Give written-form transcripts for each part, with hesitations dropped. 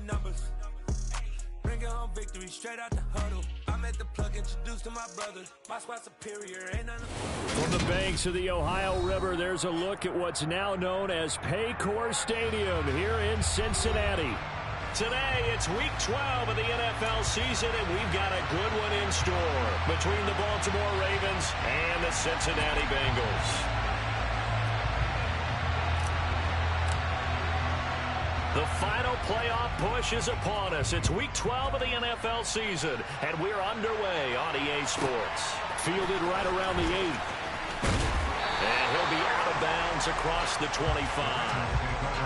numbers. Bringing home victory straight out the huddle. I'm at the plug introduced to my brothers. My spot superior, ain't none. From the banks of the Ohio River, there's a look at what's now known as Paycor Stadium here in Cincinnati. Today, it's Week 12 of the NFL season, and we've got a good one in store between the Baltimore Ravens and the Cincinnati Bengals. The final playoff push is upon us. It's Week 12 of the NFL season, and we're underway on EA Sports. Fielded right around the 8. And he'll be out of bounds across the 25.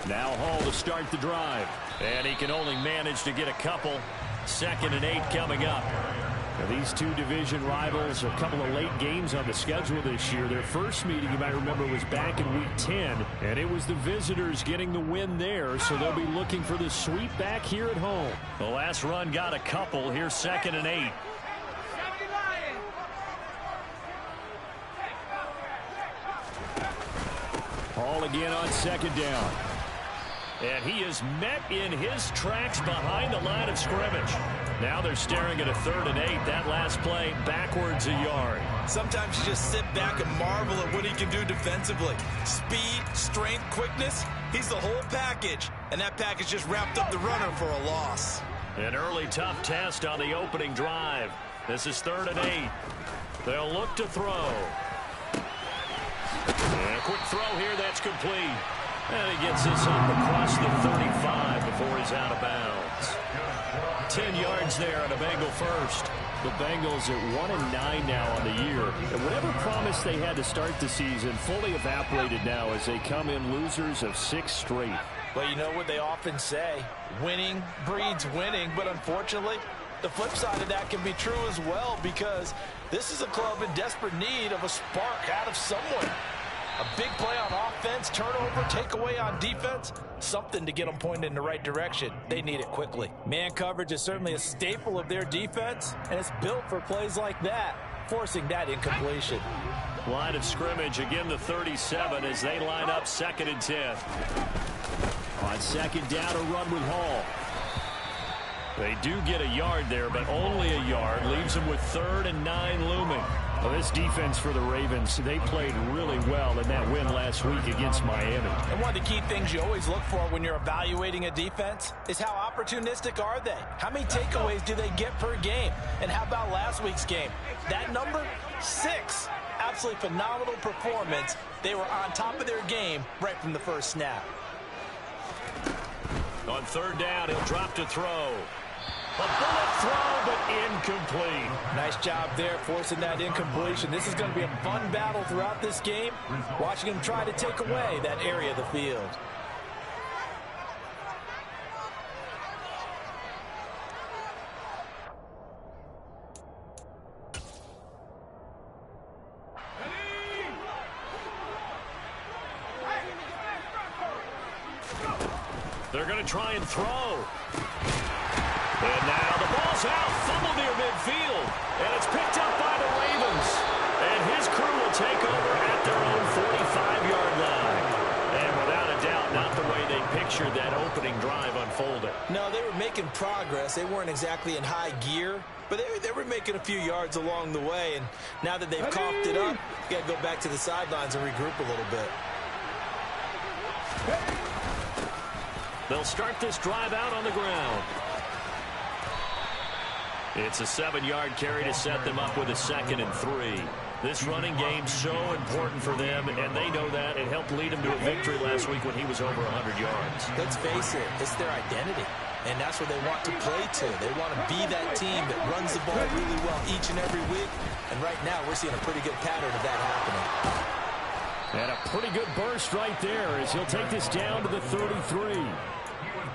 Now Hall to start the drive. And he can only manage to get a couple. 2nd and 8 coming up. Now these two division rivals, a couple of late games on the schedule this year. Their first meeting, you might remember, was back in Week 10. And it was the visitors getting the win there. So they'll be looking for the sweep back here at home. The last run got a couple. Here's 2nd and 8. Hall again on 2nd down. And he is met in his tracks behind the line of scrimmage. Now they're staring at a 3rd and 8. That last play backwards a yard. Sometimes you just sit back and marvel at what he can do defensively. Speed, strength, quickness. He's the whole package. And that package just wrapped up the runner for a loss. An early tough test on the opening drive. This is 3rd and 8. They'll look to throw. And a quick throw here. That's complete. And he gets this up across the 35 before he's out of bounds. 10 yards there on a Bengal first. The Bengals at 1-9 now on the year. And whatever promise they had to start the season fully evaporated now as they come in losers of 6 straight. Well, you know what they often say, winning breeds winning, but unfortunately, the flip side of that can be true as well, because this is a club in desperate need of a spark out of somewhere. A big play on offense, turnover, takeaway on defense, something to get them pointed in the right direction. They need it quickly. Man coverage is certainly a staple of their defense, and it's built for plays like that, forcing that incompletion. Line of scrimmage, again the 37 as they line up 2nd and 10. On 2nd down, a run with Hall. They do get a yard there, but only a yard. Leaves them with 3rd and 9 looming. Well, this defense for the Ravens, they played really well in that win last week against Miami. And one of the key things you always look for when you're evaluating a defense is how opportunistic are they? How many takeaways do they get per game? And how about last week's game? That number, 6. Absolutely phenomenal performance. They were on top of their game right from the first snap. On 3rd down, he'll drop to throw. A bullet throw, but incomplete. Nice job there, forcing that incompletion. This is going to be a fun battle throughout this game, watching him try to take away that area of the field. They're going to try and throw. And now the ball's out, fumbled near midfield, and it's picked up by the Ravens. And his crew will take over at their own 45-yard line. And without a doubt, not the way they pictured that opening drive unfolding. No, they were making progress. They weren't exactly in high gear, but they were making a few yards along the way. And now that they've coughed it up, you got to go back to the sidelines and regroup a little bit. They'll start this drive out on the ground. It's a 7-yard carry to set them up with a 2nd and 3. This running game's so important for them, and they know that. It helped lead them to a victory last week when he was over 100 yards. Let's face it, it's their identity, and that's what they want to play to. They want to be that team that runs the ball really well each and every week, and right now we're seeing a pretty good pattern of that happening. And a pretty good burst right there as he'll take this down to the 33.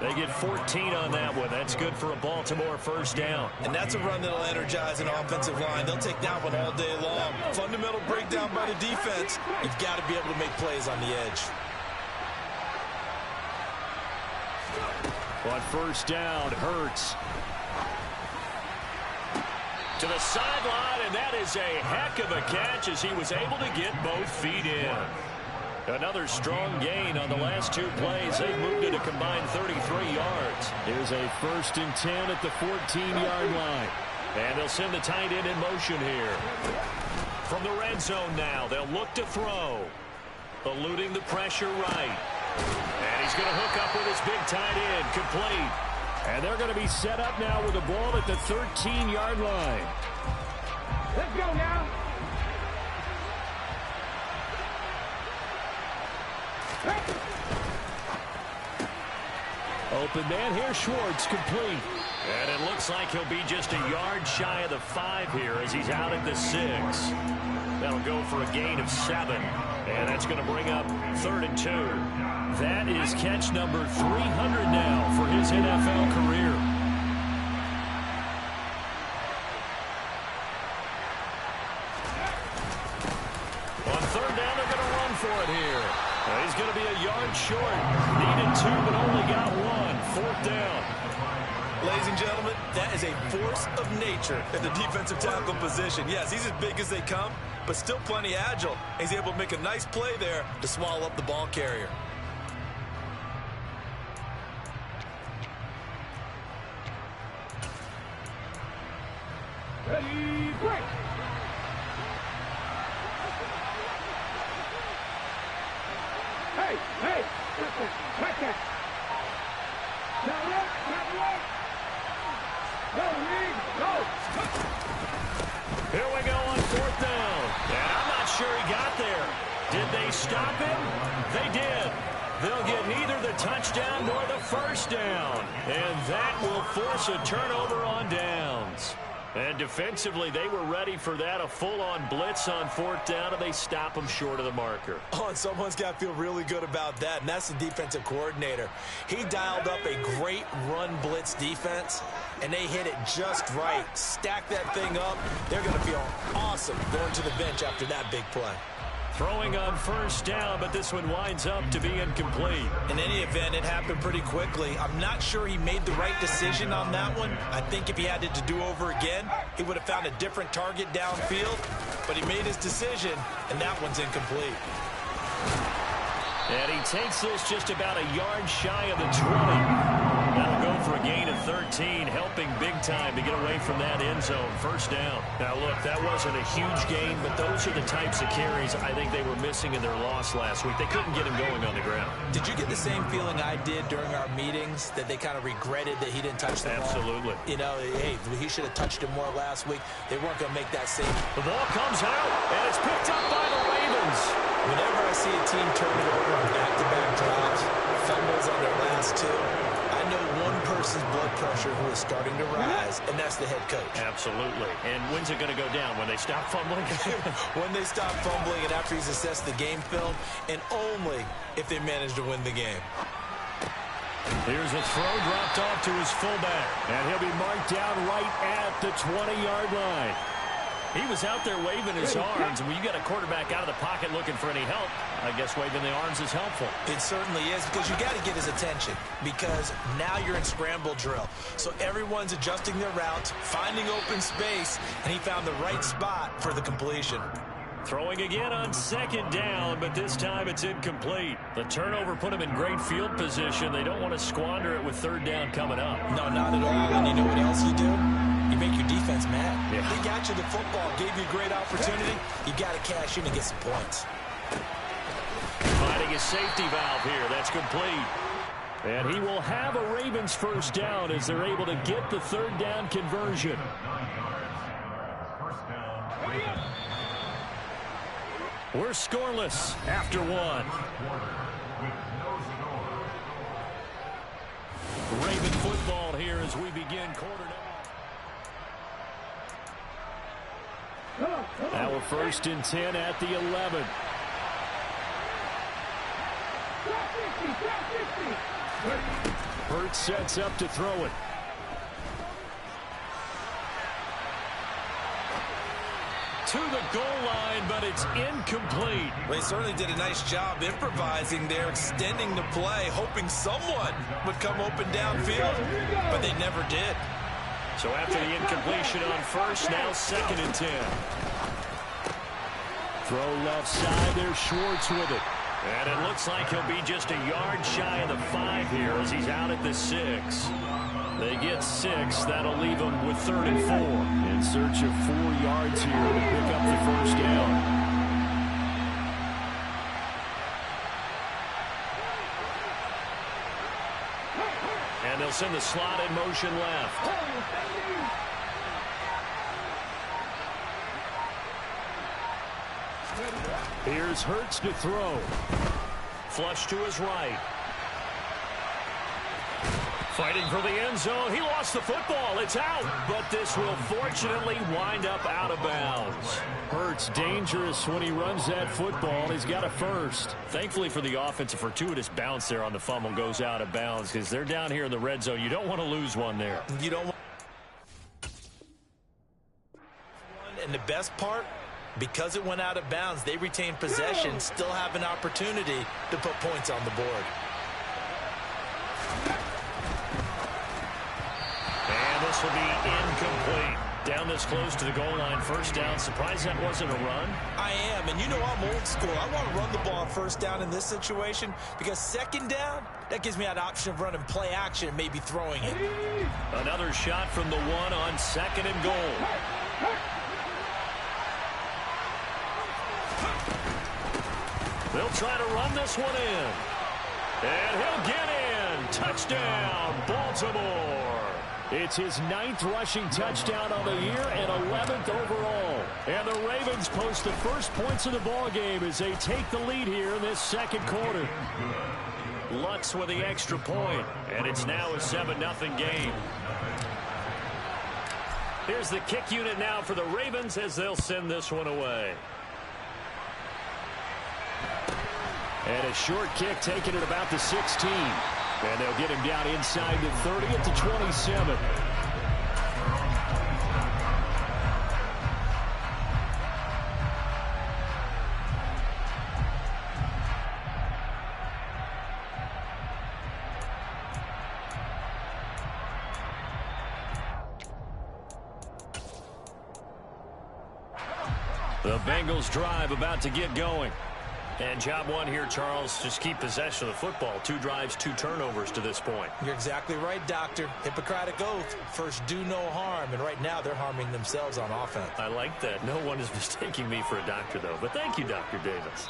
They get 14 on that one. That's good for a Baltimore first down. And that's a run that'll energize an offensive line. They'll take that one all day long. Fundamental breakdown by the defense. You've got to be able to make plays on the edge. On first down, Hurts. To the sideline, and that is a heck of a catch as he was able to get both feet in. Another strong gain on the last 2 plays. They've moved it a combined 33 yards. Here's a 1st and 10 at the 14-yard line. And they'll send the tight end in motion here. From the red zone now, they'll look to throw. Eluding the pressure right. And he's going to hook up with his big tight end. Complete. And they're going to be set up now with the ball at the 13-yard line. Let's go now. Open man here, Schwartz, complete. And it looks like he'll be just a yard shy of the 5 here as he's out at the 6. That'll go for a gain of 7. And that's going to bring up 3rd and 2. That is catch number 300 now for his NFL career. On 3rd down, they're going to run for it here. He's going to be a yard short. Needed 2, but only got 1. 4th down. Ladies and gentlemen, that is a force of nature at the defensive tackle position. Yes, he's as big as they come, but still plenty agile. He's able to make a nice play there to swallow up the ball carrier. Ready, break. Hey, hey, back that. Now look, go, Lee, go. Here we go on 4th down. And I'm not sure he got there. Did they stop him? They did. They'll get neither the touchdown nor the first down. And that will force a turnover on downs. And defensively, they were ready for that, a full-on blitz on 4th down, and they stop them short of the marker. Oh, and someone's got to feel really good about that, and that's the defensive coordinator. He dialed up a great run blitz defense, and they hit it just right. Stack that thing up. They're going to feel awesome going to the bench after that big play. Throwing on 1st down, but this one winds up to be incomplete. In any event, it happened pretty quickly. I'm not sure he made the right decision on that one. I think if he had it to do over again, he would have found a different target downfield. But he made his decision, and that one's incomplete. And he takes this just about a yard shy of the 20. That'll go for a gain of 13, helping big time to get away from that end zone. 1st down. Now, look, that wasn't a huge gain, but those are the types of carries I think they were missing in their loss last week. They couldn't get him going on the ground. Did you get the same feeling I did during our meetings, that they kind of regretted that he didn't touch the ball? Absolutely. You know, hey, he should have touched him more last week. They weren't going to make that same. The ball comes out, and it's picked up by the Ravens. Whenever I see a team turn it over on back-to-back drives, fumbles on their last 2, I know one person's blood pressure who is starting to rise, and that's the head coach. Absolutely. And when's it going to go down? When they stop fumbling? When they stop fumbling and after he's assessed the game film, and only if they manage to win the game. Here's a throw dropped off to his fullback, and he'll be marked down right at the 20-yard line. He was out there waving his arms, and when you got a quarterback out of the pocket looking for any help, I guess waving the arms is helpful. It certainly is, because you got to get his attention, because now you're in scramble drill. So everyone's adjusting their routes, finding open space, and he found the right spot for the completion. Throwing again on 2nd down, but this time it's incomplete. The turnover put him in great field position. They don't want to squander it with 3rd down coming up. No, not at all. And you know what else you do? You make your defense mad. Yeah. They got you the football, gave you a great opportunity. You got to cash in and get some points. Finding a safety valve here. That's complete. And he will have a Ravens 1st down as they're able to get the 3rd down conversion. We're scoreless after 1. Raven football here as we begin quarter number. Now 1st and 10 at the 11. Hurts sets up to throw it. To the goal line, but it's incomplete. Well, they certainly did a nice job improvising there, extending the play, hoping someone would come open downfield, but they never did. So after the incompletion on first, now 2nd and 10. Throw left side, there's Schwartz with it. And it looks like he'll be just a yard shy of the 5 here as he's out at the 6. They get 6. That'll leave them with 3rd and 4. In search of 4 yards here to pick up the first down. And they'll send the slot in motion left. Here's Hurts to throw. Flush to his right. Fighting for the end zone. He lost the football. It's out. But this will fortunately wind up out of bounds. Hurts dangerous when he runs that football. He's got a first. Thankfully for the offense, a fortuitous bounce there on the fumble goes out of bounds because they're down here in the red zone. You don't want to lose one there. You don't want. And the best part, because it went out of bounds, they retain possession, still have an opportunity to put points on the board. And this will be incomplete. Down this close to the goal line, first down. Surprised that wasn't a run? I am, and you know I'm old school. I want to run the ball on first down in this situation because 2nd down, that gives me an option of running play action and maybe throwing it. Another shot from the 1 on 2nd and goal. They'll try to run this one in. And he'll get in. Touchdown, Baltimore. It's his 9th rushing touchdown on the year and 11th overall. And the Ravens post the first points of the ball game as they take the lead here in this 2nd quarter. Lutz with the extra point, and it's now a 7-0 game. Here's the kick unit now for the Ravens as they'll send this one away. And a short kick taken at about the 16. And they'll get him down inside the 30 at the 27. The Bengals drive about to get going. And job one here, Charles, just keep possession of the football. 2 drives, 2 turnovers to this point. You're exactly right, Doctor. Hippocratic oath. First, do no harm. And right now, they're harming themselves on offense. I like that. No one is mistaking me for a doctor, though. But thank you, Dr. Davis.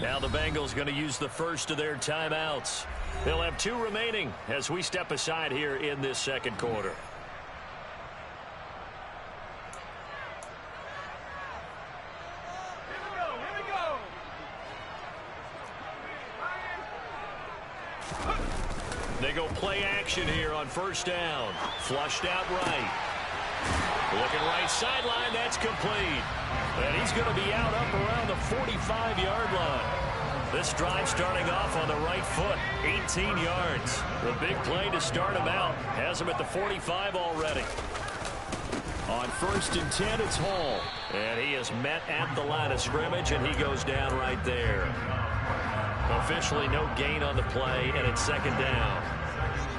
Now the Bengals going to use the first of their timeouts. They'll have 2 remaining as we step aside here in this 2nd quarter. They go play action here on first down. Flushed out right. Looking right sideline. That's complete. And he's going to be out up around the 45-yard line. This drive starting off on the right foot. 18 yards. The big play to start him out. Has him at the 45 already. On 1st and 10, it's Hall. And he is met at the line of scrimmage, and he goes down right there. Officially no gain on the play, and it's 2nd down.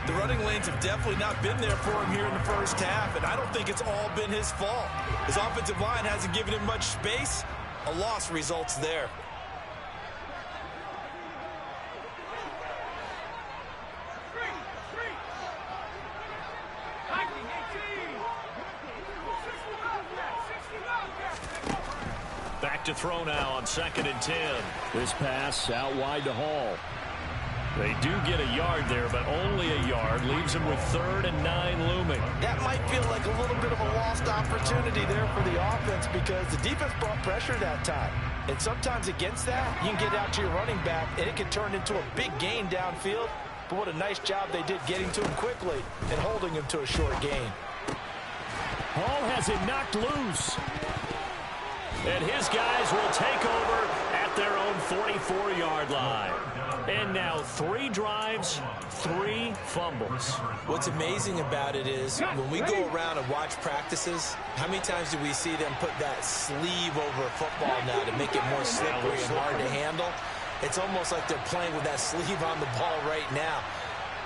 The running lanes have definitely not been there for him here in the first half, and I don't think it's all been his fault. His offensive line hasn't given him much space. A loss results there. Back to throw now on 2nd and 10. This pass out wide to Hall. They do get a yard there, but only a yard. Leaves them with 3rd and 9 looming. That might feel like a little bit of a lost opportunity there for the offense because the defense brought pressure that time. And sometimes against that, you can get out to your running back, and it can turn into a big gain downfield. But what a nice job they did getting to him quickly and holding him to a short gain. Hall has it knocked loose. And his guys will take over at at their own 44-yard line. And now 3 drives, 3 fumbles. What's amazing about it is when we go around and watch practices, how many times do we see them put that sleeve over a football now to make it more slippery and hard to handle? It's almost like they're playing with that sleeve on the ball right now.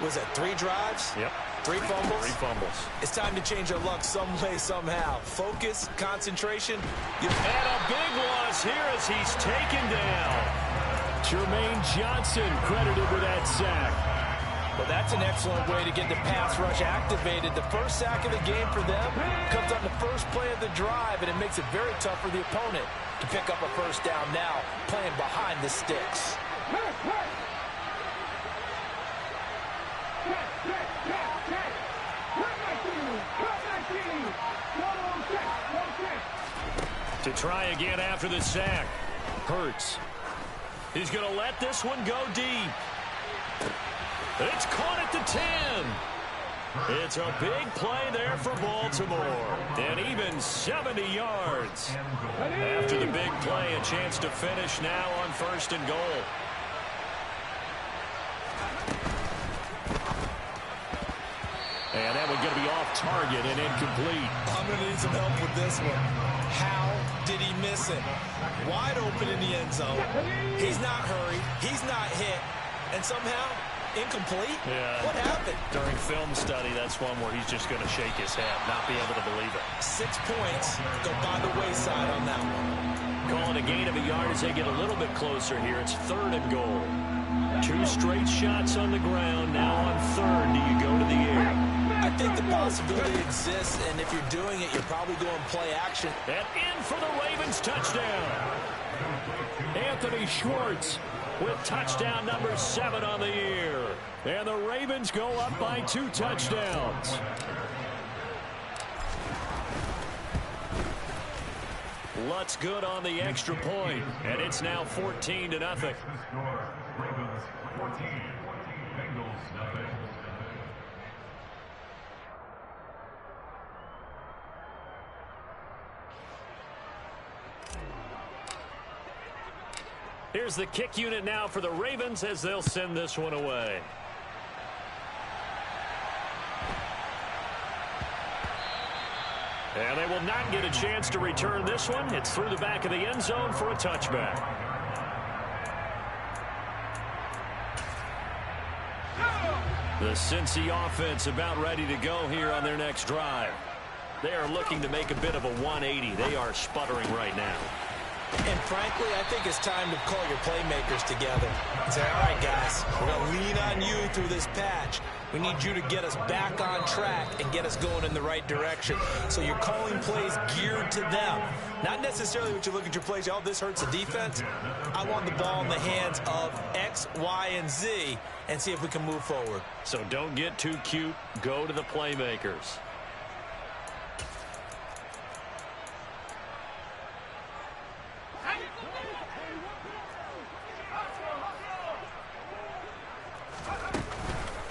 Was that 3 drives? Yep. 3 fumbles? 3 fumbles. It's time to change our luck some way, somehow. Focus, concentration. And a big loss here as he's taken down. Jermaine Johnson credited with that sack. Well, that's an excellent way to get the pass rush activated. The first sack of the game for them comes on the first play of the drive, and it makes it very tough for the opponent to pick up a first down now, playing behind the sticks. To try again after the sack. Hurts. He's going to let this one go deep. It's caught at the 10. It's a big play there for Baltimore. And even 70 yards. After the big play, a chance to finish now on 1st and goal. And that one's going to be off target and incomplete. I'm going to need some help with this one. How did he miss it? Wide open in the end zone. He's not hurried. He's not hit. And somehow, incomplete? Yeah. What happened? During film study, that's one where he's just going to shake his head, not be able to believe it. 6 points go by the wayside on that one. Calling a gain of a yard as they get a little bit closer here. It's 3rd and goal. 2 straight shots on the ground. Now on 3rd, do you go to the air? I think the possibility exists, and if you're doing it, you're probably going play action. And in for the Ravens touchdown. Anthony Schwartz with touchdown number 7 on the year. And the Ravens go up by 2 touchdowns. Lutz good on the extra point, and it's now 14-0. Ravens 14, Bengals nothing. Here's the kick unit now for the Ravens as they'll send this one away. And they will not get a chance to return this one. It's through the back of the end zone for a touchback. The Cincy offense about ready to go here on their next drive. They are looking to make a bit of a 180. They are sputtering right now. And frankly, I think it's time to call your playmakers together and say, all right, guys, we're going to lean on you through this patch. We need you to get us back on track and get us going in the right direction. So you're calling plays geared to them. Not necessarily what you look at your plays, oh, this hurts the defense. I want the ball in the hands of X, Y, and Z and see if we can move forward. So don't get too cute. Go to the playmakers.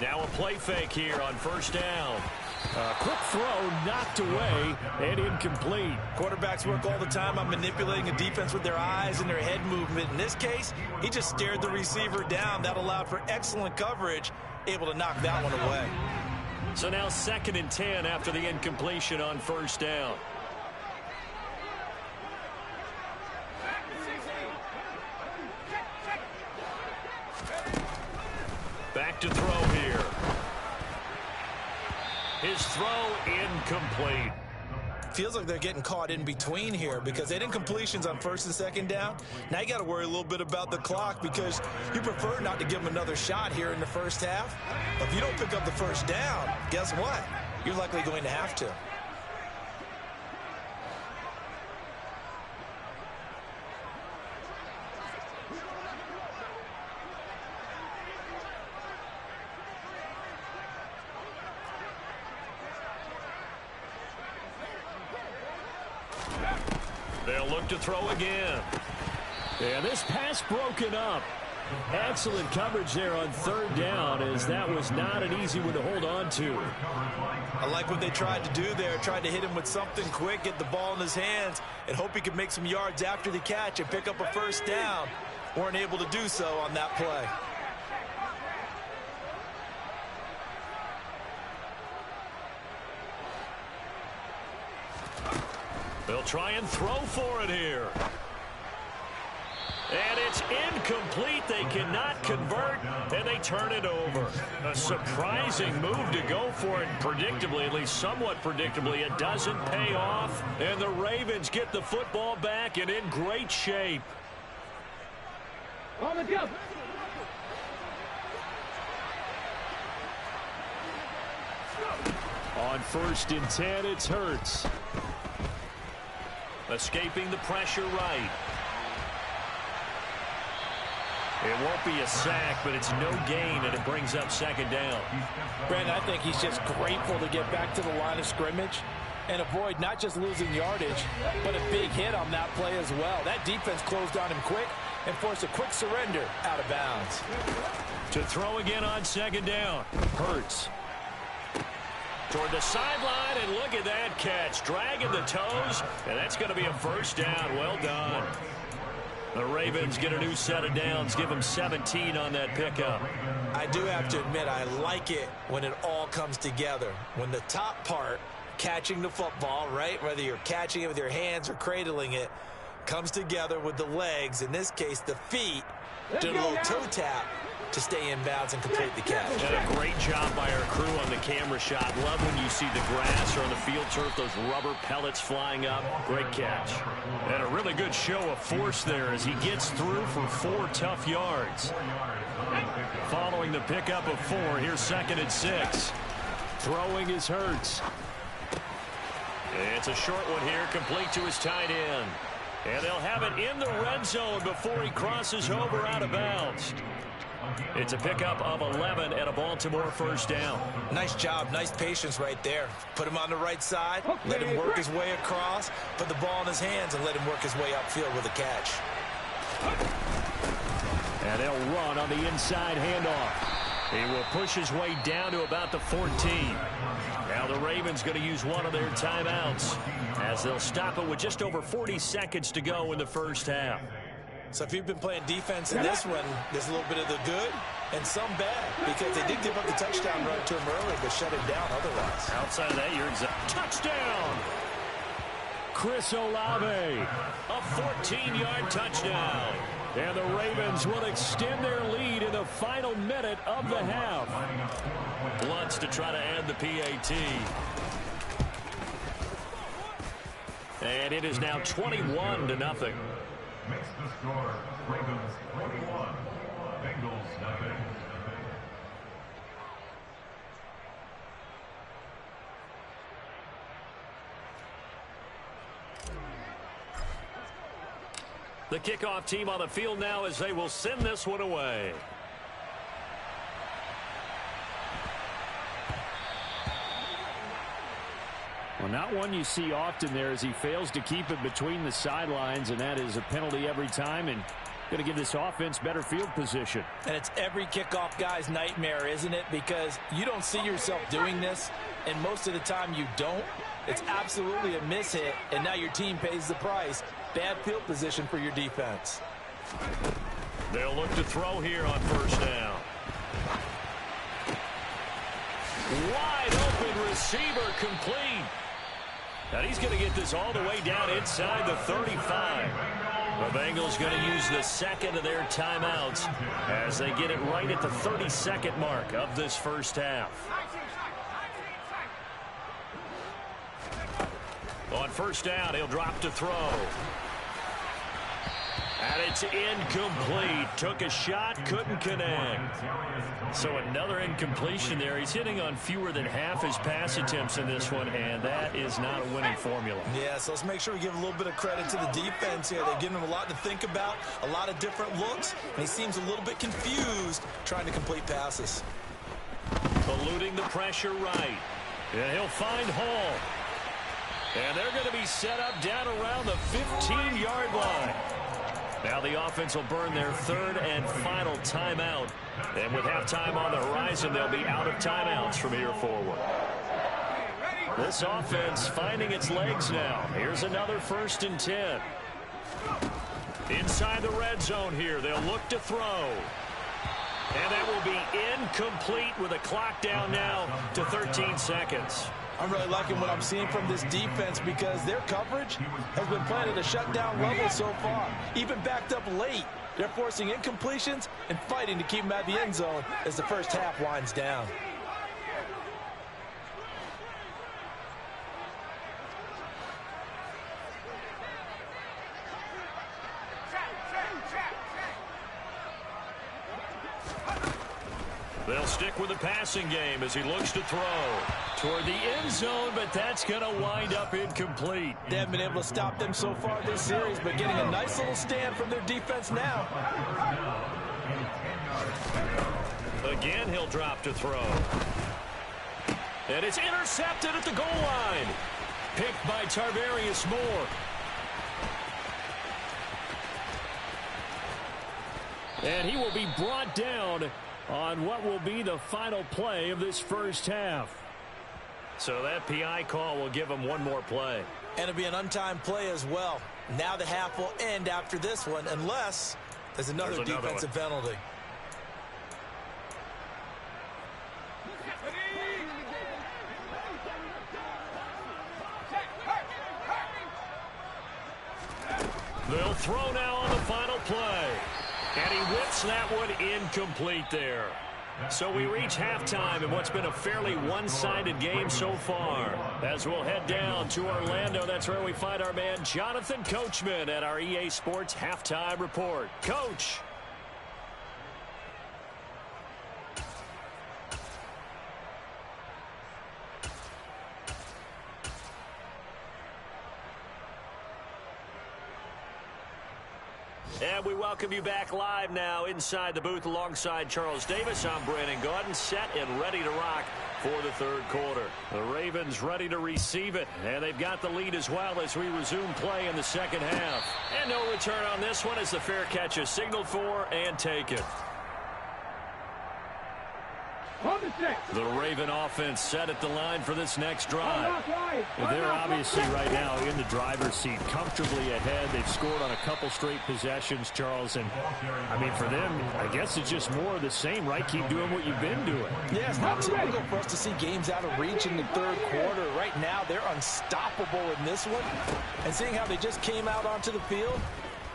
Now a play fake here on 1st down. Quick throw knocked away and incomplete. Quarterbacks work all the time on manipulating a defense with their eyes and their head movement. In this case, he just stared the receiver down. That allowed for excellent coverage, able to knock that one away. So now 2nd and 10 after the incompletion on 1st down. Back to throw here. His throw incomplete. Feels like they're getting caught in between here because they didn't completions on 1st and 2nd down. Now you got to worry a little bit about the clock because you prefer not to give them another shot here in the 1st half. If you don't pick up the 1st down, guess what? You're likely going to have to. They'll look to throw again. And this pass broken up. Excellent coverage there on third down, as that was not an easy one to hold on to. I like what they tried to do there. Tried to hit him with something quick, get the ball in his hands, and hope he could make some yards after the catch and pick up a first down. Weren't able to do so on that play. They'll try and throw for it here. And it's incomplete. They cannot convert, and they turn it over. A surprising move to go for it. Predictably, at least somewhat predictably, it doesn't pay off. And the Ravens get the football back and in great shape. On the jump. On 1st and 10, it's Hurts. Escaping the pressure right. It won't be a sack, but it's no gain, and it brings up 2nd down. Brandon, I think he's just grateful to get back to the line of scrimmage and avoid not just losing yardage, but a big hit on that play as well. That defense closed on him quick and forced a quick surrender out of bounds. To throw again on 2nd down. Hurts. Toward the sideline, and look at that catch. Dragging the toes, and that's going to be a first down. Well done. The Ravens get a new set of downs, give them 17 on that pickup. I do have to admit, I like it when it all comes together. When the top part, catching the football, right, whether you're catching it with your hands or cradling it, comes together with the legs, in this case the feet, do a little toe tap to stay in bounds and complete the catch. And a great job by our crew on the camera shot. Love when you see the grass or on the field turf, those rubber pellets flying up. Great catch. And a really good show of force there as he gets through for 4 tough yards. Following the pickup of 4, here's 2nd and 6. Throwing is Hurts. It's a short one here, complete to his tight end. And they'll have it in the red zone before he crosses over out of bounds. It's a pickup of 11 and a Baltimore first down. Nice job, nice patience right there. Put him on the right side, let him work his way across, put the ball in his hands, and let him work his way upfield with a catch. And they'll run on the inside handoff. He will push his way down to about the 14. Now the Ravens going to use one of their timeouts as they'll stop it with just over 40 seconds to go in the first half. So if you've been playing defense in this one, there's a little bit of the good and some bad, because they did give up the touchdown run to him earlier, but shut him down otherwise. Outside of that, you're exact. Touchdown! Chris Olave, a 14-yard touchdown. And the Ravens will extend their lead in the final minute of the half. Blunts to try to add the PAT. And it is now 21-0. Makes the score Ravens 21, Bengals nothing. The kickoff team on the field now as they will send this one away. Well, not one you see often there as he fails to keep it between the sidelines, and that is a penalty every time, and going to give this offense better field position. And it's every kickoff guy's nightmare, isn't it? Because you don't see yourself doing this, and most of the time you don't. It's absolutely a mishit, and now your team pays the price. Bad field position for your defense. They'll look to throw here on first down. Wide open receiver, complete. And he's going to get this all the way down inside the 35. The Bengals going to use the second of their timeouts as they get it right at the 32nd mark of this first half. On first down, he'll drop to throw. And it's incomplete. Took a shot, couldn't connect. So another incompletion there. He's hitting on fewer than half his pass attempts in this one, and that is not a winning formula. Yeah, so let's make sure we give a little bit of credit to the defense here. They've given him a lot to think about, a lot of different looks, and he seems a little bit confused trying to complete passes. Eluding the pressure right. And he'll find Hall. And they're going to be set up down around the 15-yard line. Now the offense will burn their third and final timeout. And with halftime on the horizon, they'll be out of timeouts from here forward. This offense finding its legs now. Here's another 1st and 10. Inside the red zone here. They'll look to throw. And that will be incomplete with a clock down now to 13 seconds. I'm really liking what I'm seeing from this defense because their coverage has been playing at a shutdown level so far. Even backed up late, they're forcing incompletions and fighting to keep them at the end zone as the first half winds down. They'll stick with the passing game as he looks to throw toward the end zone, but that's going to wind up incomplete. They haven't been able to stop them so far this series, but getting a nice little stand from their defense now. Again, he'll drop to throw. And it's intercepted at the goal line. Picked by Tarvarius Moore. And he will be brought down on what will be the final play of this first half. So that PI call will give him one more play. And it'll be an untimed play as well. Now the half will end after this one unless there's another defensive penalty. They'll throw now on the final play. And he whips that one incomplete there. So we reach halftime in what's been a fairly one-sided game so far. As we'll head down to Orlando, that's where we find our man Jonathan Coachman at our EA Sports Halftime Report. Coach. And we welcome you back live now inside the booth alongside Charles Davis. I'm Brandon Gaudin, set and ready to rock for the third quarter. The Ravens ready to receive it, and they've got the lead as well as we resume play in the second half. And no return on this one as the fair catch is signaled for and taken. The Raven offense set at the line for this next drive. They're obviously right now in the driver's seat, comfortably ahead. They've scored on a couple straight possessions, Charles. And, I mean, for them, I guess it's just more of the same, right? Keep doing what you've been doing. Yeah, it's not typical for us to see games out of reach in the third quarter. Right now, they're unstoppable in this one. And seeing how they just came out onto the field,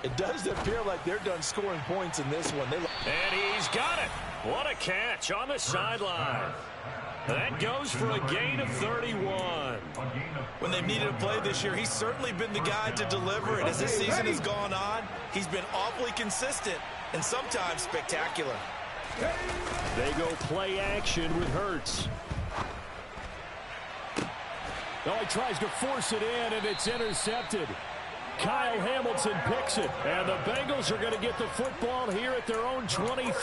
it does appear like they're done scoring points in this one. And he's got it. What a catch on the sideline. That goes for a gain of 31. When they've needed a play this year, he's certainly been the guy to deliver it. As this season has gone on, he's been awfully consistent and sometimes spectacular. They go play action with Hurts. Oh, he tries to force it in, and it's intercepted. Kyle Hamilton picks it, and the Bengals are going to get the football here at their own 23.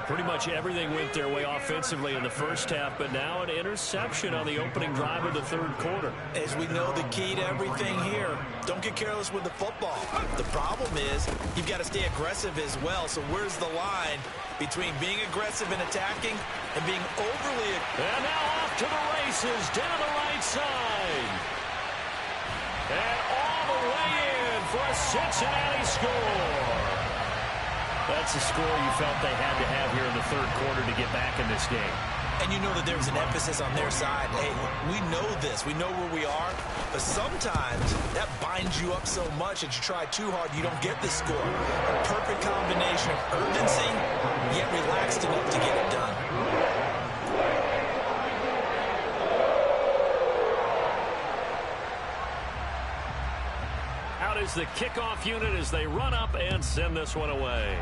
Pretty much everything went their way offensively in the first half, but now an interception on the opening drive of the third quarter. As we know, the key to everything here, don't get careless with the football. The problem is you've got to stay aggressive as well, so where's the line between being aggressive and attacking and being overly... And now off to the races down the right side. And all the way in for a Cincinnati score. That's the score you felt they had to have here in the third quarter to get back in this game. And you know that there's an emphasis on their side. Hey, we know this. We know where we are. But sometimes that binds you up so much that you try too hard, you don't get the score. A perfect combination of urgency, yet relaxed enough to get it done. Out is the kickoff unit as they run up and send this one away.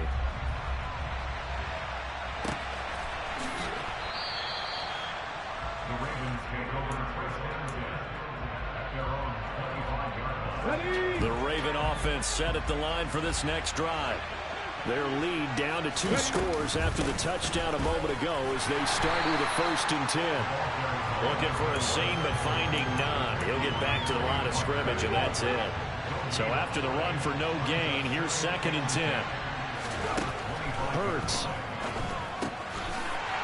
The Ravens take over first and 10 at their own 25-yard line. The Raven offense set at the line for this next drive. Their lead down to 2 scores after the touchdown a moment ago as they start with a 1st and 10. Looking for a seam but finding none. He'll get back to the line of scrimmage, and that's it. So after the run for no gain, here's 2nd and 10. Hurts.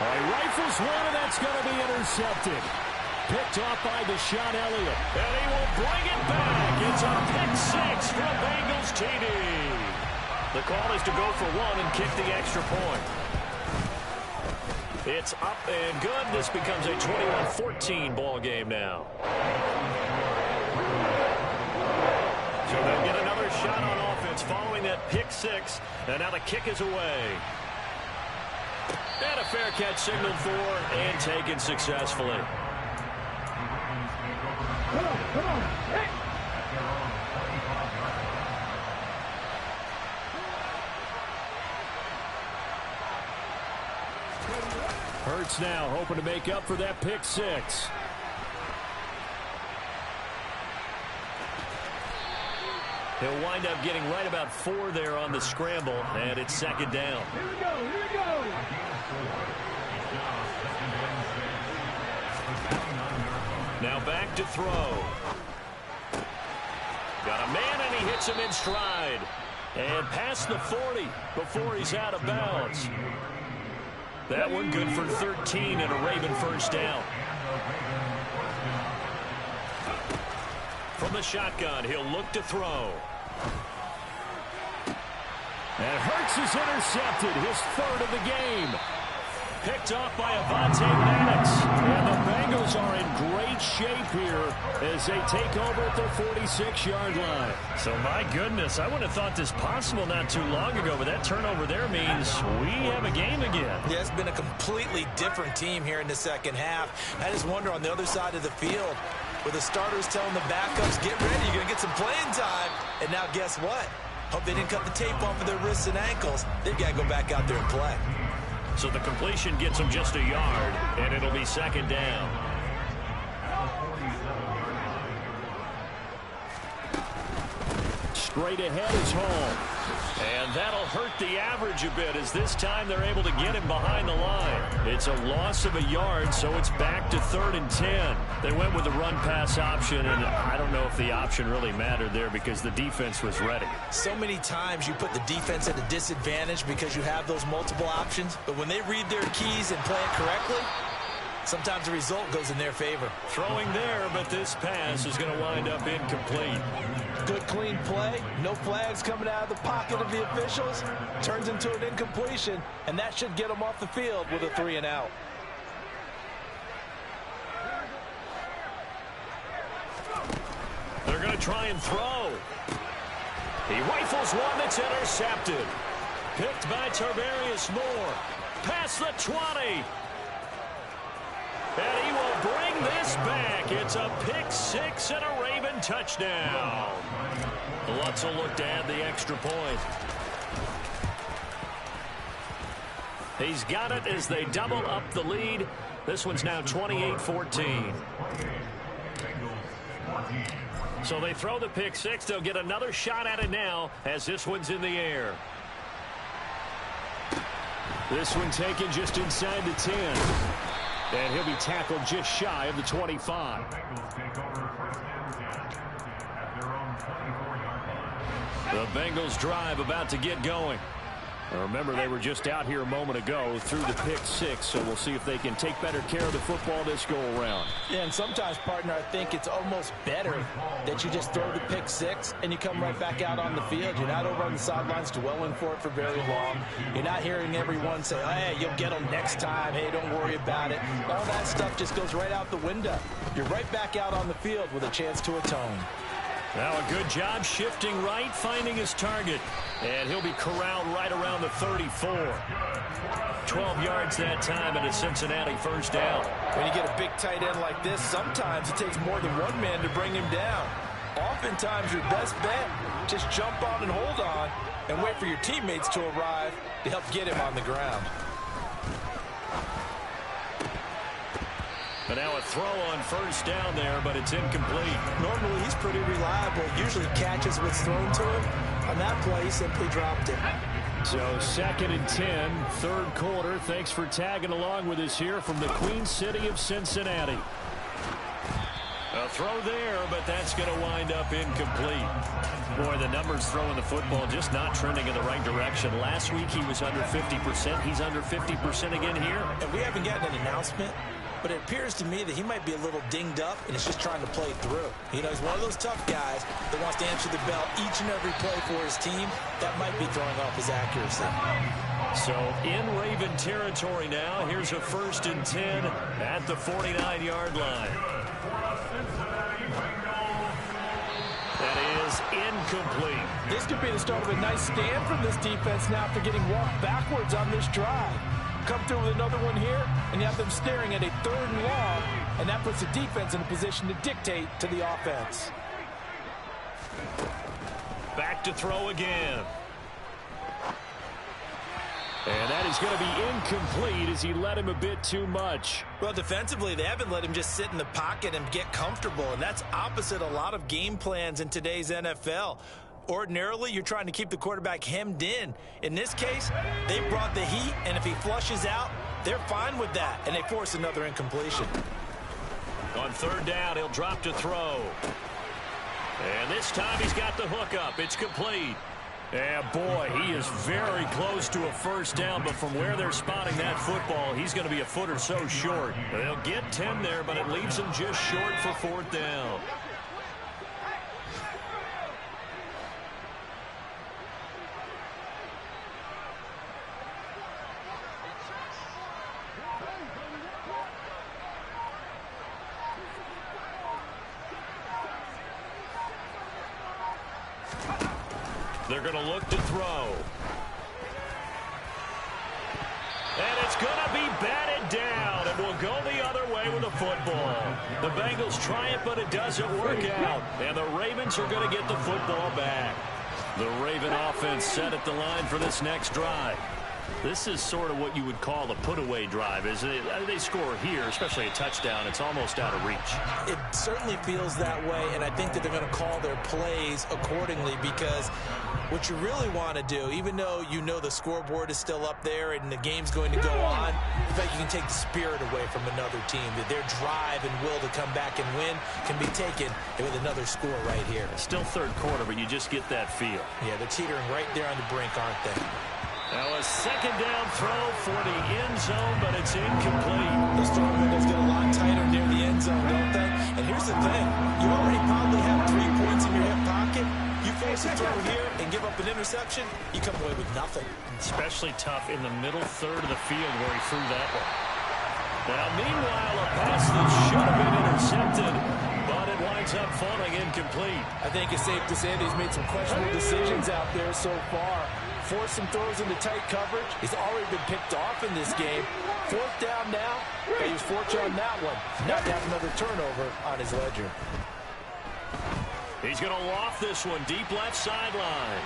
He rifles one, and that's going to be intercepted. Picked off by Deshaun Elliott. And he will bring it back. It's a pick 6 for a Bengals TD. The call is to go for one and kick the extra point. It's up and good. This becomes a 21-14 ball game now. So they'll get another shot on offense following that pick 6. And now the kick is away. And a fair catch signaled for and taken successfully. Come on, hey! Hurts now hoping to make up for that pick 6. He'll wind up getting right about 4 there on the scramble, and it's 2nd down. Here we go! Now back to throw. Got a man, and he hits him in stride. And past the 40 before he's out of bounds. That one good for 13 and a Raven first down. From the shotgun, he'll look to throw. And Hurts is intercepted, his 3rd of the game. Picked off by Avonte Maddox. And the Bengals are in great shape here as they take over at their 46-yard line. So, my goodness, I wouldn't have thought this possible not too long ago, but that turnover there means we have a game again. Yeah, it's been a completely different team here in the second half. I just wonder on the other side of the field, with the starters telling the backups, get ready, you're going to get some playing time. And now guess what? Hope they didn't cut the tape off of their wrists and ankles. They've got to go back out there and play. So the completion gets him just a yard, and it'll be 2nd down. Straight ahead is home. And that'll hurt the average a bit as this time they're able to get him behind the line. It's a loss of a yard, so it's back to 3rd and 10. They went with the run-pass option, and I don't know if the option really mattered there because the defense was ready. So many times you put the defense at a disadvantage because you have those multiple options, but when they read their keys and play it correctly, sometimes the result goes in their favor. Throwing there, but this pass is going to wind up incomplete. Good, clean play. No flags coming out of the pocket of the officials. Turns into an incompletion, and that should get them off the field with a 3 and out. They're going to try and throw. He rifles one that's intercepted. Picked by Tarvarius Moore. Past the 20. And he will bring this back. It's a pick 6 and a Raven touchdown. Lutz will look to add the extra point. He's got it as they double up the lead. This one's now 28-14. So they throw the pick 6. They'll get another shot at it now as this one's in the air. This one taken just inside the 10. And he'll be tackled just shy of the 25. The Bengals drive about to get going. Remember, they were just out here a moment ago through the pick 6, so we'll see if they can take better care of the football this go-around. Yeah, and sometimes, partner, I think it's almost better that you just throw the pick 6 and you come right back out on the field. You're not over on the sidelines dwelling for it for very long. You're not hearing everyone say, hey, you'll get them next time. Hey, don't worry about it. All that stuff just goes right out the window. You're right back out on the field with a chance to atone. Now a good job shifting right, finding his target. And he'll be corralled right around the 34. 12 yards that time and a Cincinnati first down. When you get a big tight end like this, sometimes it takes more than one man to bring him down. Oftentimes your best bet, just jump on and hold on and wait for your teammates to arrive to help get him on the ground. But now a throw on first down there, but it's incomplete. Normally he's pretty reliable. Usually catches what's thrown to him. On that play, he simply dropped it. So 2nd and 10, third quarter. Thanks for tagging along with us here from the Queen City of Cincinnati. A throw there, but that's going to wind up incomplete. Boy, the numbers throwing the football just not trending in the right direction. Last week he was under 50%. He's under 50% again here. And we haven't gotten an announcement, but it appears to me that he might be a little dinged up and is just trying to play through. You know, he's one of those tough guys that wants to answer the bell each and every play for his team. That might be throwing off his accuracy. So in Raven territory now, here's a 1st and 10 at the 49-yard line. That is incomplete. This could be the start of a nice stand from this defense now after getting walked backwards on this drive. Come through with another one here, and you have them staring at a 3rd and long, and that puts the defense in a position to dictate to the offense. Back to throw again. And that is going to be incomplete as he let him a bit too much. Well, defensively, they haven't let him just sit in the pocket and get comfortable, and that's opposite a lot of game plans in today's NFL. Ordinarily, you're trying to keep the quarterback hemmed in. In this case, they brought the heat, and if he flushes out, they're fine with that, and they force another incompletion. On 3rd down, he'll drop to throw. And this time he's got the hook up. It's complete. Yeah, boy, he is very close to a 1st down, but from where they're spotting that football, he's going to be a foot or so short. They'll get 10 there, but it leaves him just short for 4th down. They're going to look to throw. And it's going to be batted down, and will go the other way with the football. The Bengals try it, but it doesn't work out. And the Ravens are going to get the football back. The Raven offense set at the line for this next drive. This is sort of what you would call a put-away drive, isn't it? They score here, especially a touchdown. It's almost out of reach. It certainly feels that way, and I think that they're going to call their plays accordingly, because what you really want to do, even though you know the scoreboard is still up there and the game's going to go on, in fact, you can take the spirit away from another team. That their drive and will to come back and win can be taken with another score right here. Still 3rd quarter, but you just get that feel. Yeah, they're teetering right there on the brink, aren't they? Now a 2nd down throw for the end zone, but it's incomplete. Those throwing windows get a lot tighter near the end zone, don't they? And here's the thing. You already probably have 3 points in your hip pocket. You force a throw here and give up an interception, you come away with nothing. Especially tough in the middle 3rd of the field where he threw that one. Now, meanwhile, a pass that should have been intercepted, but it winds up falling incomplete. I think it's safe to say that he's made some questionable decisions out there so far. Forced some throws into tight coverage. He's already been picked off in this game. 4th down now, but he was fortunate on that one. Not to have another turnover on his ledger. He's going to loft this one deep left sideline.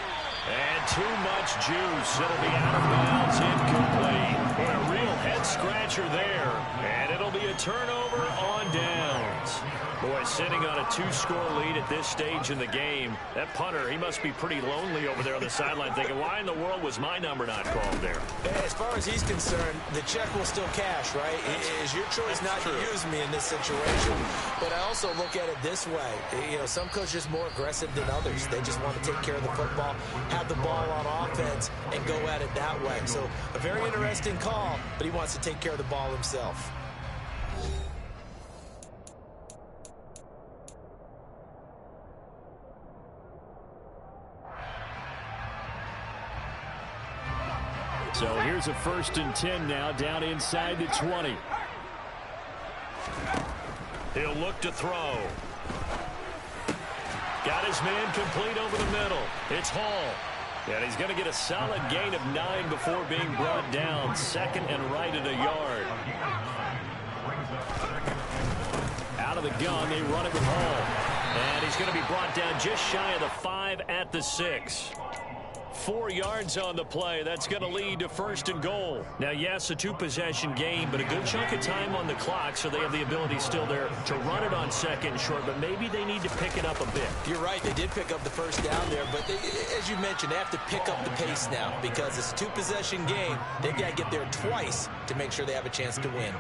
And too much juice. It'll be out of bounds, incomplete. Boy, a real head-scratcher there. And it'll be a turnover on downs. Boy, sitting on a 2-score lead at this stage in the game, that punter, he must be pretty lonely over there on the sideline thinking, why in the world was my number not called there? As far as he's concerned, the check will still cash, right? It is your choice not to use me in this situation. But I also look at it this way. You know, some coaches are more aggressive than others. They just want to take care of the football, have the ball on offense, and go at it that way. So a very interesting call, but he wants to take care of the ball himself. So here's a 1st and 10 now, down inside the 20. He'll look to throw. Got his man complete over the middle. It's Hall. And he's going to get a solid gain of 9 before being brought down. 2nd and right at a yard. Out of the gun, they run it with Hall. And he's going to be brought down just shy of the 5 at the 6. 4 yards on the play. That's going to lead to 1st and goal. Now, yes, a 2-possession game, but a good chunk of time on the clock, so they have the ability still there to run it on 2nd and short, but maybe they need to pick it up a bit. You're right. They did pick up the first down there, but as you mentioned, they have to pick up the pace now because it's a 2-possession game. They've got to get there twice to make sure they have a chance to win.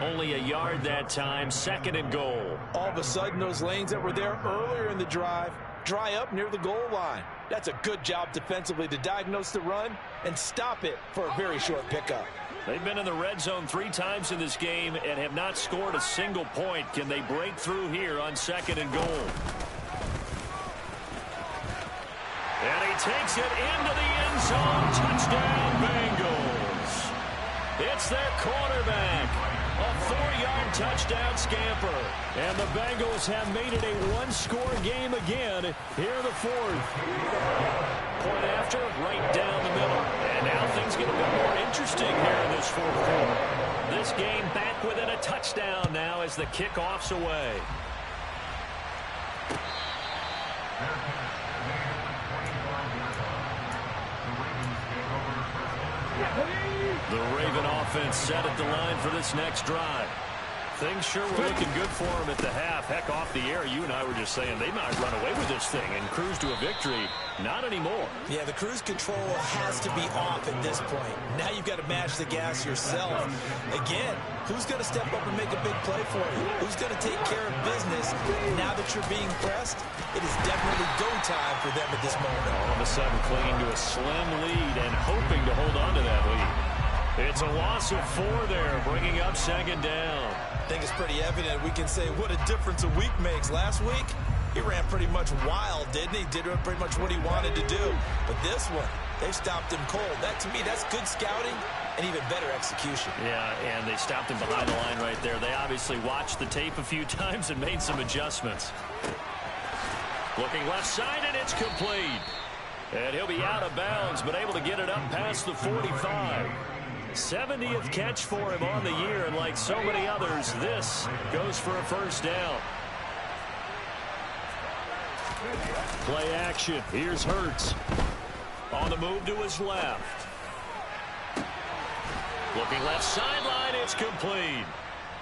Only a yard that time, 2nd and goal. All of a sudden, those lanes that were there earlier in the drive dry up near the goal line. That's a good job defensively to diagnose the run and stop it for a very short pickup. They've been in the red zone 3 times in this game and have not scored a single point. Can they break through here on 2nd and goal? And he takes it into the end zone. Touchdown, Bengals. It's their quarterback. A 4-yard touchdown scamper. And the Bengals have made it a 1-score game again here in the 4th. Point after, right down the middle. And now things get a bit more interesting here in this 4th quarter. This game back within a touchdown now as the kickoff's away. The Raven offense set at the line for this next drive. Things sure were looking good for them at the half. Heck, off the air, you and I were just saying they might run away with this thing and cruise to a victory. Not anymore. Yeah, the cruise control has to be off at this point. Now you've got to mash the gas yourself. Again, who's going to step up and make a big play for you? Who's going to take care of business now that you're being pressed? It is definitely go time for them at this moment. All of a sudden clinging to a slim lead and hoping to hold on to that lead. It's a loss of 4 there, bringing up 2nd down. I think it's pretty evident we can say what a difference a week makes. Last week, he ran pretty much wild, didn't he? Did pretty much what he wanted to do. But this one, they stopped him cold. That, to me, that's good scouting and even better execution. Yeah, and they stopped him behind the line right there. They obviously watched the tape a few times and made some adjustments. Looking left side, and it's complete. And he'll be out of bounds, but able to get it up past the 45. 70th catch for him on the year, and like so many others, this goes for a 1st down. Play action. Here's Hurts. On the move to his left. Looking left sideline, it's complete.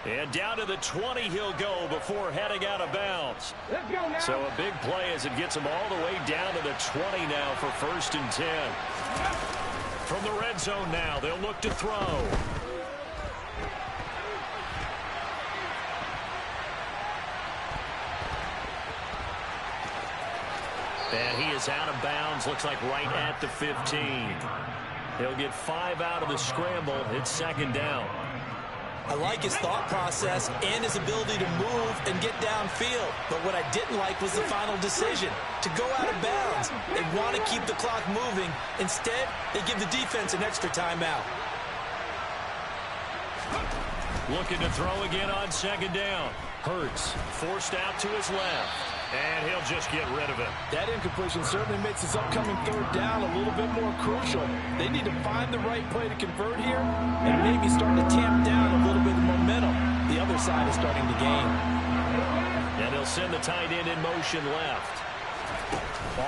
And down to the 20 he'll go before heading out of bounds. Let's go now. So a big play as it gets him all the way down to the 20 now for 1st and 10. From the red zone now, they'll look to throw. And he is out of bounds, looks like right at the 15. He'll get 5 out of the scramble. It's 2nd down. I like his thought process and his ability to move and get downfield. But what I didn't like was the final decision, to go out of bounds. They want to keep the clock moving. Instead, they give the defense an extra timeout. Looking to throw again on 2nd down. Hurts forced out to his left. And he'll just get rid of it. That incompletion certainly makes his upcoming 3rd down a little bit more crucial. They need to find the right play to convert here and maybe start to tamp down a little bit of momentum. The other side is starting to gain. And they'll send the tight end in motion left.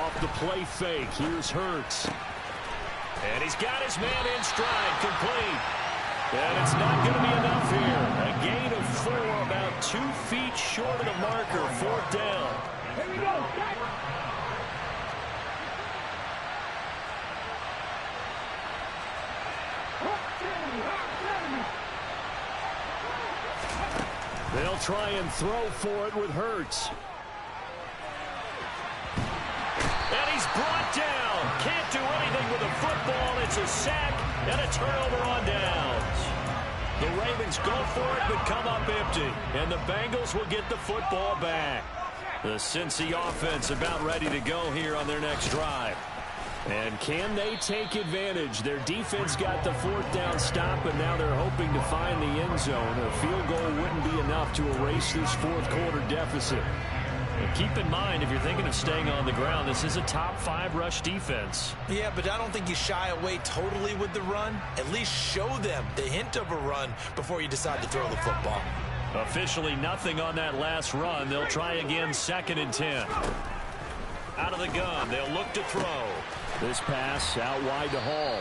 Off the play fake. Here's Hurts. And he's got his man in stride, complete. And it's not going to be enough here. A gain of 4, about 2 feet short of the marker. 4th down. Here we go. They'll try and throw for it with Hurts. And he's brought down. Can't do anything with a football. It's a sack and a turnover on downs. The Ravens go for it but come up empty. And the Bengals will get the football back. The Cincy offense about ready to go here on their next drive. And can they take advantage? Their defense got the 4th down stop, and now they're hoping to find the end zone. A field goal wouldn't be enough to erase this 4th quarter deficit. And keep in mind, if you're thinking of staying on the ground, this is a top 5 rush defense. Yeah, but I don't think you shy away totally with the run. At least show them the hint of a run before you decide to throw the football. Officially nothing on that last run. They'll try again 2nd and 10. Out of the gun, they'll look to throw. This pass out wide to Hall.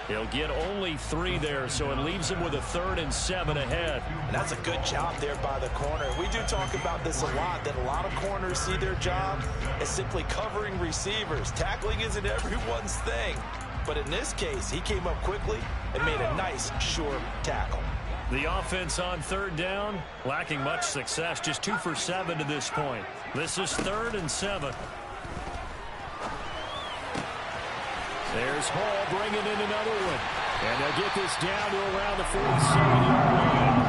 He'll get only 3 there, so it leaves him with a 3rd and 7 ahead. And that's a good job there by the corner. We do talk about this a lot, that a lot of corners see their job as simply covering receivers. Tackling isn't everyone's thing. But in this case, he came up quickly and made a nice, sure tackle. The offense on 3rd down, lacking much success, just 2 for 7 to this point. This is 3rd and 7. There's Hall bringing in another one. And they'll get this down to around the 47-yard line.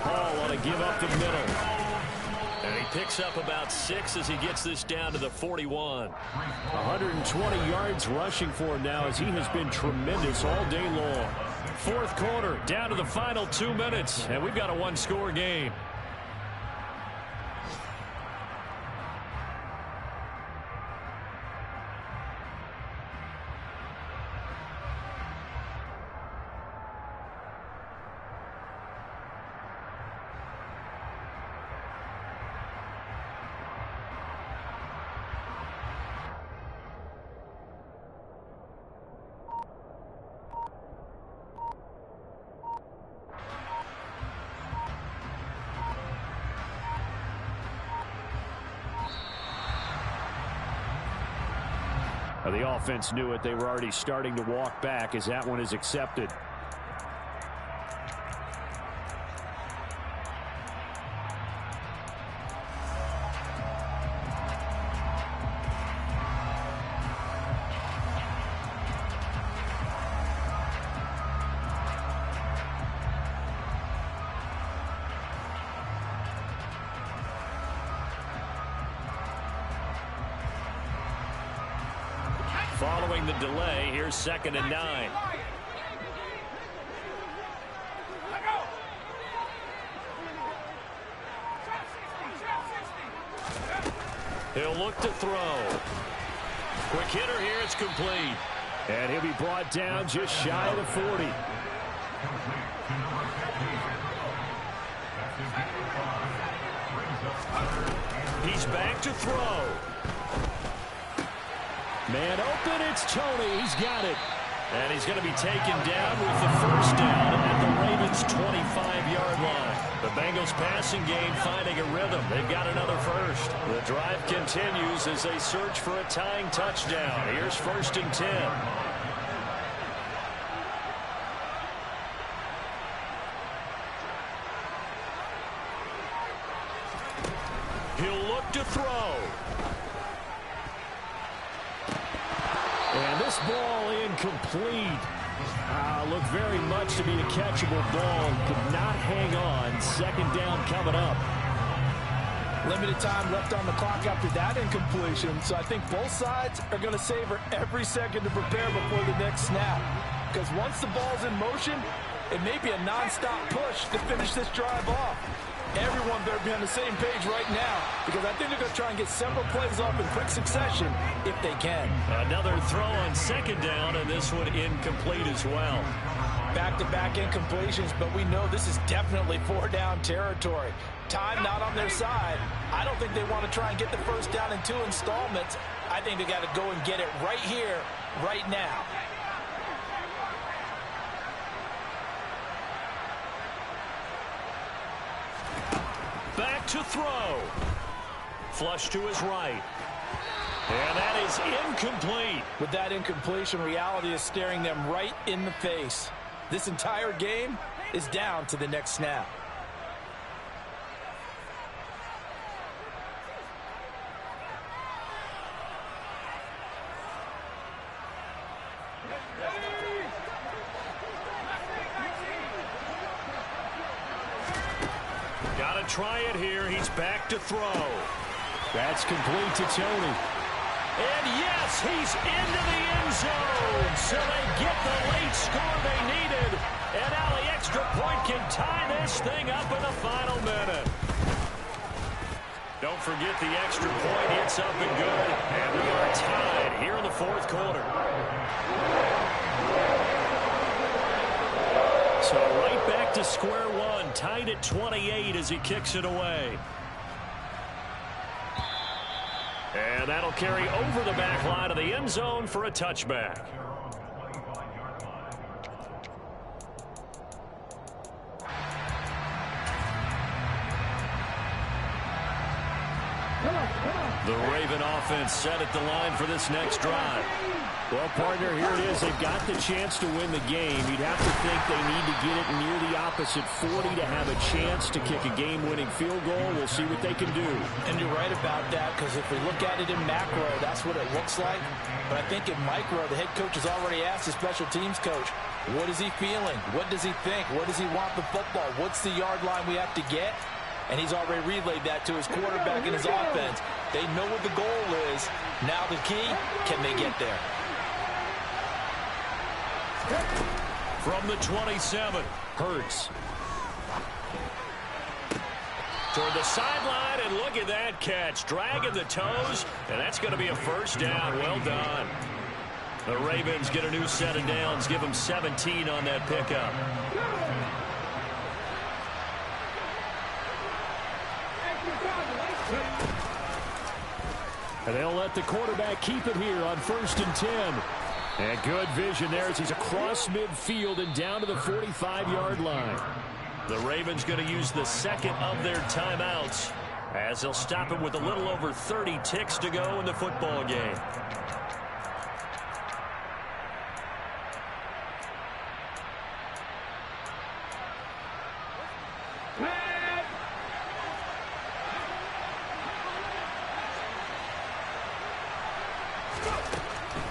Hall on a give up the middle. And he picks up about 6 as he gets this down to the 41. 120 yards rushing for him now as he has been tremendous all day long. 4th quarter, down to the final 2 minutes. And we've got a 1-score game. The offense knew it. They were already starting to walk back as that one is accepted. Following the delay, here's 2nd and 9. He'll look to throw. Quick hitter here, it's complete. And he'll be brought down just shy of the 40. He's back to throw. Man open, it's Tony. He's got it. And he's going to be taken down with the 1st down at the Ravens' 25-yard line. The Bengals passing game finding a rhythm. They've got another 1st. The drive continues as they search for a tying touchdown. Here's 1st and 10. He'll look to throw. And this ball incomplete. Looked very much to be a catchable ball. Could not hang on. 2nd down coming up. Limited time left on the clock after that incompletion. So I think both sides are going to savor every second to prepare before the next snap. Because once the ball's in motion, it may be a nonstop push to finish this drive off. Everyone better be on the same page right now, because I think they're going to try and get several plays off in quick succession if they can. Another throw on 2nd down, and this one incomplete as well. Back-to-back incompletions, but we know this is definitely 4-down territory. Time not on their side. I don't think they want to try and get the 1st down in 2 installments. I think they got to go and get it right here, right now. Back to throw. Flush to his right. And that is incomplete. With that incompletion, reality is staring them right in the face. This entire game is down to the next snap. Got to try it here. He's back to throw. That's complete to Tony. And yes, he's into the end zone. So they get the late score they needed. And now the extra point can tie this thing up in the final minute. Don't forget the extra point hits up and good. And we are tied here in the 4th quarter. So right back to square one, tied at 28 as he kicks it away. And that'll carry over the back line of the end zone for a touchback. The Raven offense set at the line for this next drive. Well, partner, here it is. They've got the chance to win the game. You'd have to think they need to get it near the opposite 40 to have a chance to kick a game-winning field goal. We'll see what they can do. And you're right about that, because if we look at it in macro, that's what it looks like. But I think in micro, the head coach has already asked the special teams coach, what is he feeling? What does he think? What does he want the football? What's the yard line we have to get? And he's already relayed that to his quarterback and his offense. They know what the goal is. Now the key, can they get there? From the 27, Hurts. Toward the sideline, and look at that catch. Dragging the toes, and that's going to be a first down. Well done. The Ravens get a new set of downs. Give them 17 on that pickup. And they'll let the quarterback keep it here on 1st and 10. And good vision there as he's across midfield and down to the 45-yard line. The Ravens going to use the second of their timeouts as they'll stop him with a little over 30 ticks to go in the football game.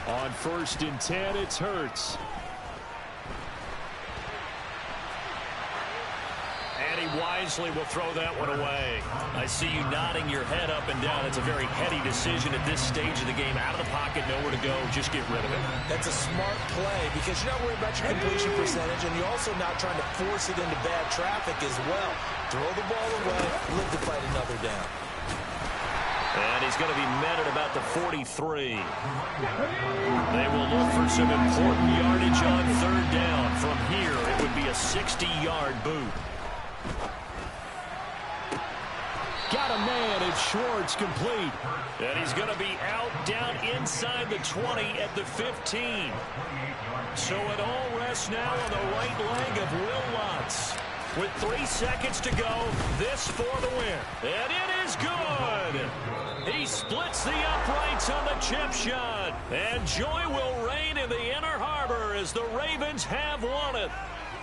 On 1st and 10, it's Hurts. And he wisely will throw that one away. I see you nodding your head up and down. It's a very heady decision at this stage of the game. Out of the pocket, nowhere to go. Just get rid of it. That's a smart play because you're not worried about your completion percentage, and you're also not trying to force it into bad traffic as well. Throw the ball away, live to fight another down. And he's going to be met at about the 43. They will look for some important yardage on 3rd down. From here, it would be a 60-yard boot. Got a man, it's Schwartz, complete. And he's going to be out down inside the 20 at the 15. So it all rests now on the right leg of Will Lutz. With 3 seconds to go, this for the win. And it is good. He splits the uprights on the chip shot. And joy will reign in the Inner Harbor as the Ravens have won it.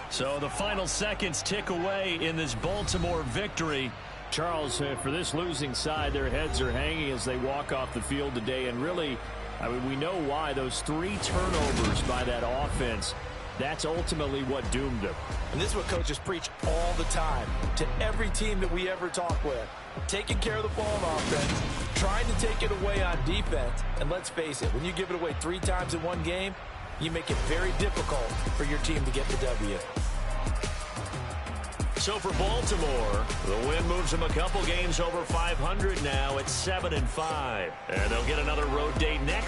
So the final seconds tick away in this Baltimore victory. Charles, for this losing side, their heads are hanging as they walk off the field today. And really, I mean, we know why. Those 3 turnovers by that offense, that's ultimately what doomed them. And this is what coaches preach all the time to every team that we ever talk with. Taking care of the ball on offense, trying to take it away on defense. And let's face it, when you give it away 3 times in one game, you make it very difficult for your team to get the W. So for Baltimore, the win moves them a couple games over 500 now at 7-5. And they'll get another road date next